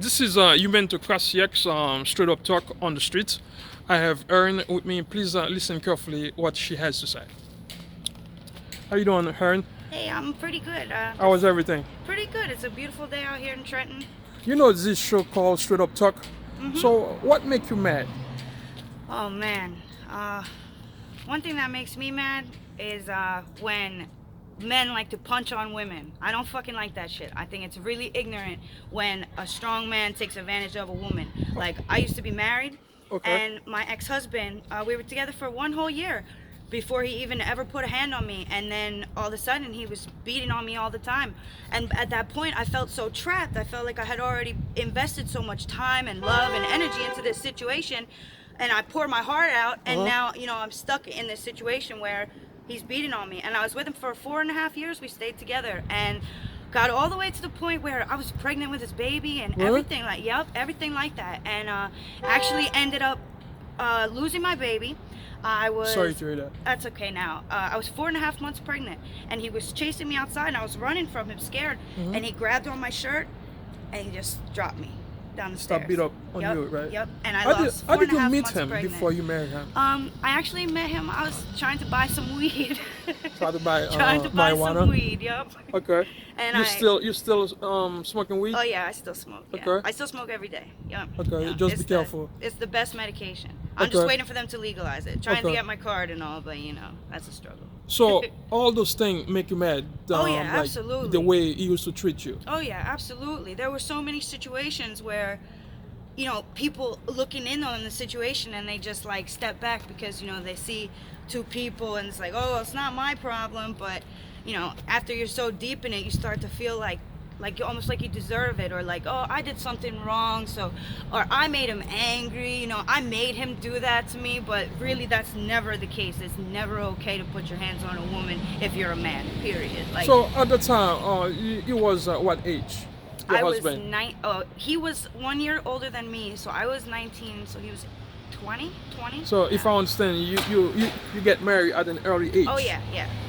This is Humantocracy-X, straight up talk on the streets. I have Erin with me. Please listen carefully what she has to say. How you doing, Erin? Hey, I'm pretty good. How was everything? Pretty good. It's a beautiful day out here in Trenton. You know this show called Straight Up Talk. So what make you mad? Oh man. One thing that makes me mad is when men like to punch on women. I don't fucking like that shit. I think it's really ignorant when a strong man takes advantage of a woman. Like, I used to be married, and my ex-husband, we were together for 1 whole year before he even ever put a hand on me, and then all of a sudden he was beating on me all the time. And at that point I felt so trapped. I felt like I had already invested so much time and love and energy into this situation, and I poured my heart out, and now, I'm stuck in this situation where he's beating on me. And I was with him for 4.5 years. We stayed together and got all the way to the point where I was pregnant with his baby and everything everything like that. And actually ended up losing my baby. I was Sorry to hear that. That's okay now. I was 4.5 months pregnant, and he was chasing me outside, and I was running from him, scared. And he grabbed on my shirt, and he just dropped me down the stairs. Stop beat up on you, right? Yep. And I How lost how did you 4.5 meet months him pregnant. before you married him? I actually met him. I was trying to buy some weed. Try to buy Trying to buy marijuana. some weed. Yep. Okay. And you still smoking weed? Oh yeah, I still smoke. Yeah. Okay. I still smoke every day. Yeah. Okay, Yeah. just be It's careful. It's the best medication. I'm Okay. just waiting for them to legalize it. Trying to Okay. get my card and all, but that's a struggle. So all those things make you mad. Oh, yeah, like absolutely. The way he used to treat you. Oh yeah, absolutely. There were so many situations where, people looking in on the situation, and they just like step back because they see two people, and it's like, oh, it's not my problem. But after you're so deep in it, you start to feel like you almost like you deserve it, or like, oh, I did something wrong, or I made him angry, I made him do that to me. But really, that's never the case. It's never okay to put your hands on a woman if you're a man, period. Like, So at the time, you was what age? Your I husband. was he was 1 year older than me, so I was 19, so he was 20. So if I understand, you get married at an early age. Oh yeah,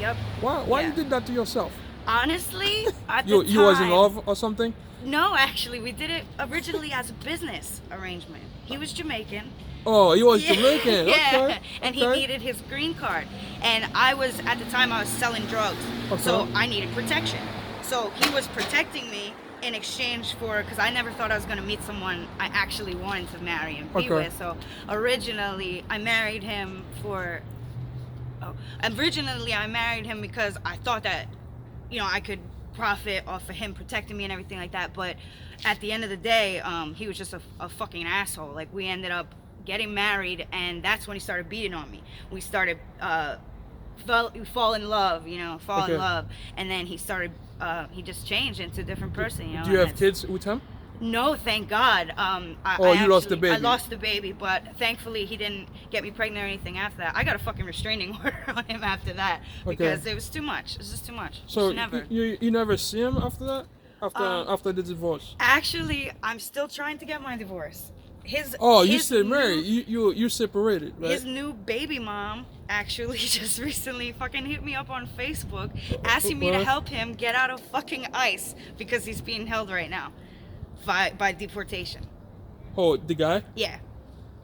yep. Why Yeah. you did that to yourself? Honestly, at the You was in time- love or something? No, actually, we did it originally as a business arrangement. He was Jamaican. Oh, he was Jamaican. Yeah, Okay. and he okay. needed his green card, and I was at the time I was selling drugs, so I needed protection. So he was protecting me in exchange for, because I never thought I was going to meet someone I actually wanted to marry and be with. So originally I married him because I thought that I could profit off of him protecting me and everything like that. But at the end of the day, he was just a fucking asshole. Like, we ended up getting married, and that's when he started beating on me. We started fall in love, in love, and then he just changed into a different person. Do you have kids with him? No, thank God. You lost the baby. I lost the baby, but thankfully he didn't get me pregnant or anything after that. I got a fucking restraining order on him after that because it was too much. It was just too much. So never. you never see him after that? After the divorce? Actually, I'm still trying to get my divorce. You still married? You separated, right? His new baby mom actually just recently fucking hit me up on Facebook asking me to help him get out of fucking ICE because he's being held right now by deportation. Oh, the guy? Yeah.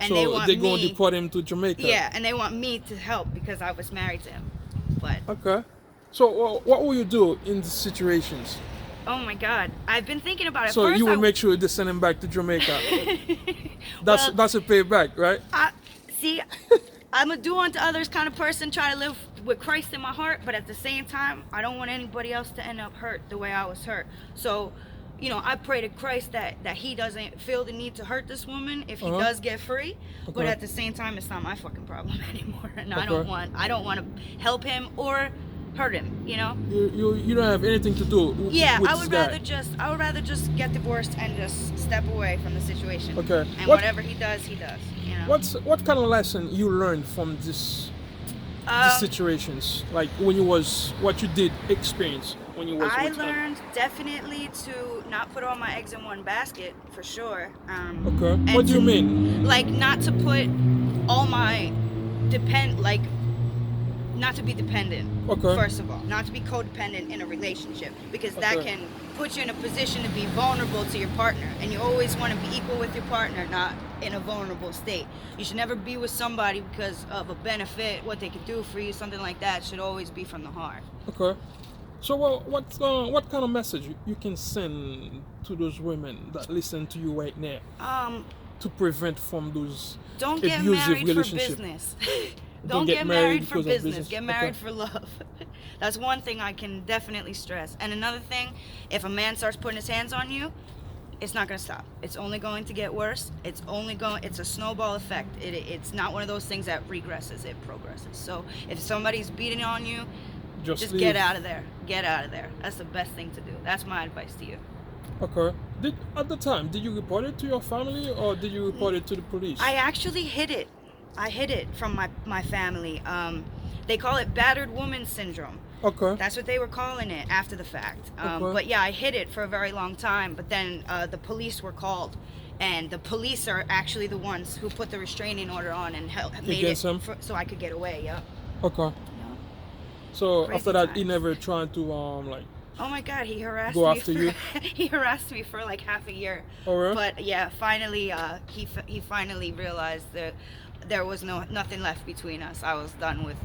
And so they're going to deport him to Jamaica? Yeah, and they want me to help because I was married to him. But okay. So what will you do in these situations? oh my God, I've been thinking about it. So First, you will make sure they send him back to Jamaica. That's a payback, right? See, I'm a do unto others kind of person, try to live with Christ in my heart, but at the same time, I don't want anybody else to end up hurt the way I was hurt. So, I pray to Christ that he doesn't feel the need to hurt this woman if he does get free. But at the same time, it's not my fucking problem anymore, and I don't want to help him or hurt him. You don't have anything to do. With I this would rather just get divorced and just step away from the situation. Okay. And whatever he does, he does. What kind of lesson you learned from these situations? Like what you did experience when you was I with him? learned definitely to not put all my eggs in one basket, for sure. Okay. What do you mean? Like, not to put all my not to be dependent. Okay. First of all, not to be codependent in a relationship, because that Okay. can put you in a position to be vulnerable to your partner, and you always want to be equal with your partner, not in a vulnerable state. You should never be with somebody because of a benefit, what they could do for you, something like that. It should always be from the heart. Okay. So, what kind of message you can send to those women that listen to you right now to prevent from those Don't get abusive married for relationships? business. Don't Get married for because of business. Get married Okay. for love. That's one thing I can definitely stress. And another thing, if a man starts putting his hands on you, it's not going to stop. It's only going to get worse. It's a snowball effect. It's not one of those things that regresses, it progresses. So if somebody's beating on you, just leave. get out of there. Get out of there. That's the best thing to do. That's my advice to you. Okay. At the time, did you report it to your family or did you report it to the police? I actually hid it. I hid it from my family. They call it battered woman syndrome. Okay. That's what they were calling it after the fact. Okay. But yeah, I hid it for a very long time. But then the police were called, and the police are actually the ones who put the restraining order on and made Against him? so I could get away. Yeah. Okay. So Crazy after that, he times. never tried to like. Oh my God, he harassed Go me. after you? He harassed me for like half a year. Oh, really? But yeah, finally, he finally realized that there was nothing left between us. I was done with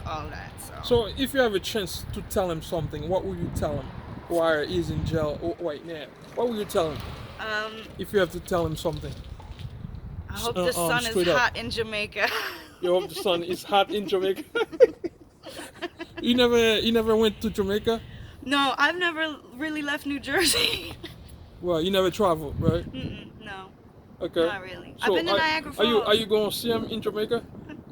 all that. So if you have a chance to tell him something, what would you tell him while he's in jail right now? What would you tell him if you have to tell him something? I hope the sun straight is up. hot in Jamaica. You hope the sun is hot in Jamaica. You never went to Jamaica? No, I've never really left New Jersey. Well, you never traveled, right? No, Okay. not really. So I've been to Niagara Are Falls. you going to see him in Jamaica?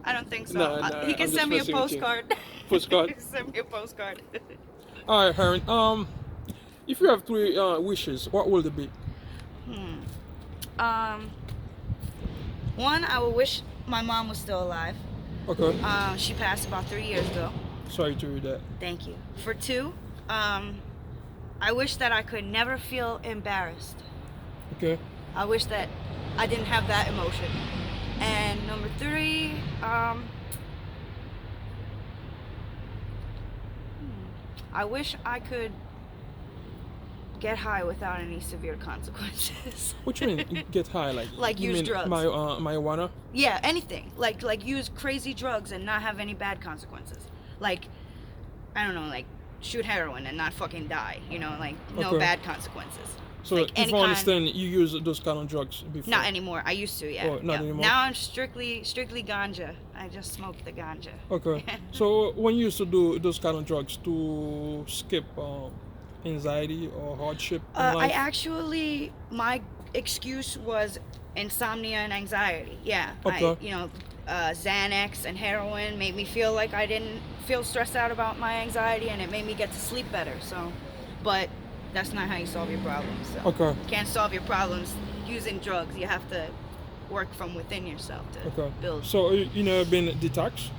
I don't think so. No, He I'm can just send me a messing with you. postcard. Postcard? He can send me a postcard. All right, Heron. If you have three wishes, what will they be? One, I would wish my mom was still alive. Okay. She passed about 3 years ago. Sorry to hear that. Thank you. For two, I wish that I could never feel embarrassed. Okay. I wish that I didn't have that emotion. And number three, I wish I could get high without any severe consequences. What you mean get high? Like you use mean drugs. marijuana? Yeah, anything. Like use crazy drugs and not have any bad consequences. Like, I don't know, like shoot heroin and not fucking die. You know, like no Okay. bad consequences. So Like if any I kind- understand, you use those kind of drugs before. Not anymore. I used to, yeah. Oh, not yeah. anymore? Now I'm strictly ganja. I just smoke the ganja. Okay. So when you used to do those kind of drugs to skip anxiety or hardship in life? My excuse was insomnia and anxiety. Yeah. Okay. Xanax and heroin made me feel like I didn't feel stressed out about my anxiety, and it made me get to sleep better. So, but that's not how you solve your problems. So. Okay. You can't solve your problems using drugs. You have to work from within yourself to Okay. build. So you never been detox?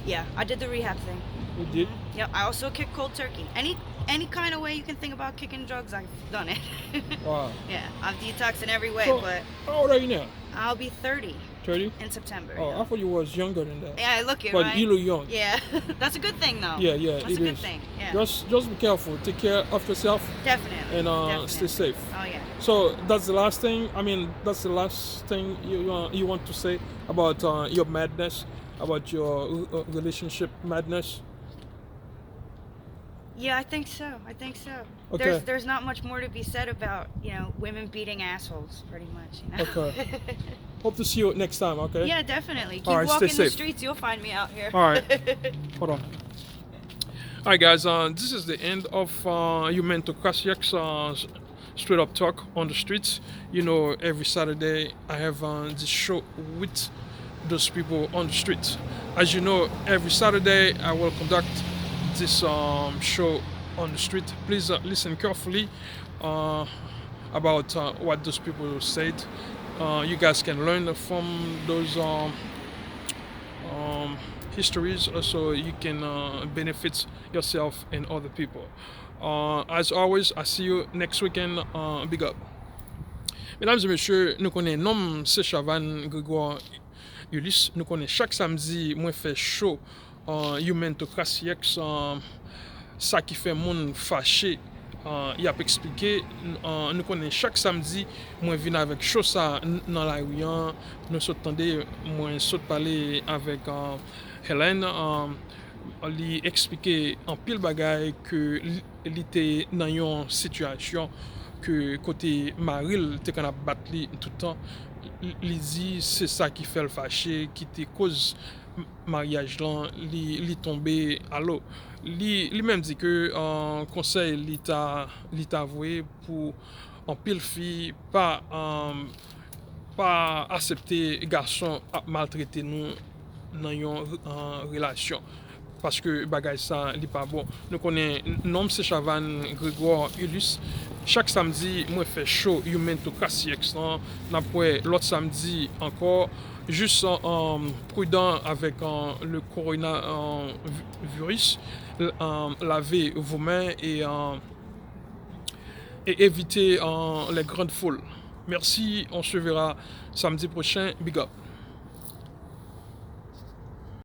Yeah, I did the rehab thing. You did? Yep, I also kick cold turkey. Any kind of way you can think about kicking drugs, I've done it. Wow. Yeah, I'm detoxed in every way, So, but how old are you now? I'll be 30 30? in September. Oh, yeah. I thought you was younger than that. Yeah, I look it, But right? you look young. Yeah, that's a good thing, though. Yeah, That's it a good is. thing, yeah. Just be careful. Take care of yourself Definitely. and definitely. stay safe. Oh, yeah. So that's the last thing. I mean, that's the last thing you want to say about your madness, about your relationship madness. Yeah, I think so. Okay. There's not much more to be said about, women beating assholes, pretty much, Okay. Hope to see you next time. Okay. Yeah, definitely. Keep All right, walking stay the safe. streets, you'll find me out here. All right. Hold on. All right, guys. This is the end of Humantocracy-X straight up talk on the streets. Every Saturday I have this show with those people on the streets. As you know, every Saturday I will conduct this show on the street. Please listen carefully about what those people said. You guys can learn from those histories, so you can benefit yourself and other people. As always, I see you next weekend. Big up. Mesdames et messieurs, nous connaissons nom c'est Chavan Grégoire Ulysse. Nous connaissons chaque samedi, moi fais show Humantocracy-X, ça qui fait moun fâché. Il a expliqué, nous connaissons chaque samedi, moi viens avec chose ça dans la rue, nous s'entendons, moi saute parler avec Hélène, lui expliquer en pile bagaille que il était dans une situation que côté Maril était qu'on a battu tout le temps. Il dit c'est ça qui fait le fâché, qui te cause mariage là, li tombé à l'eau. Lui même dit que conseil l'État avoué pour en pile fille pas accepter garçon à maltraiter nous dans une relation parce que bagay ça n'est pas bon. Nous connaissons nom c'est Chavan Grégoire Ulysse. Chaque samedi, moi fais show Humantocracy-X. L'autre samedi encore, juste prudent avec le coronavirus, lavez vos mains et éviter les grandes foules. Merci, on se verra samedi prochain. Big up.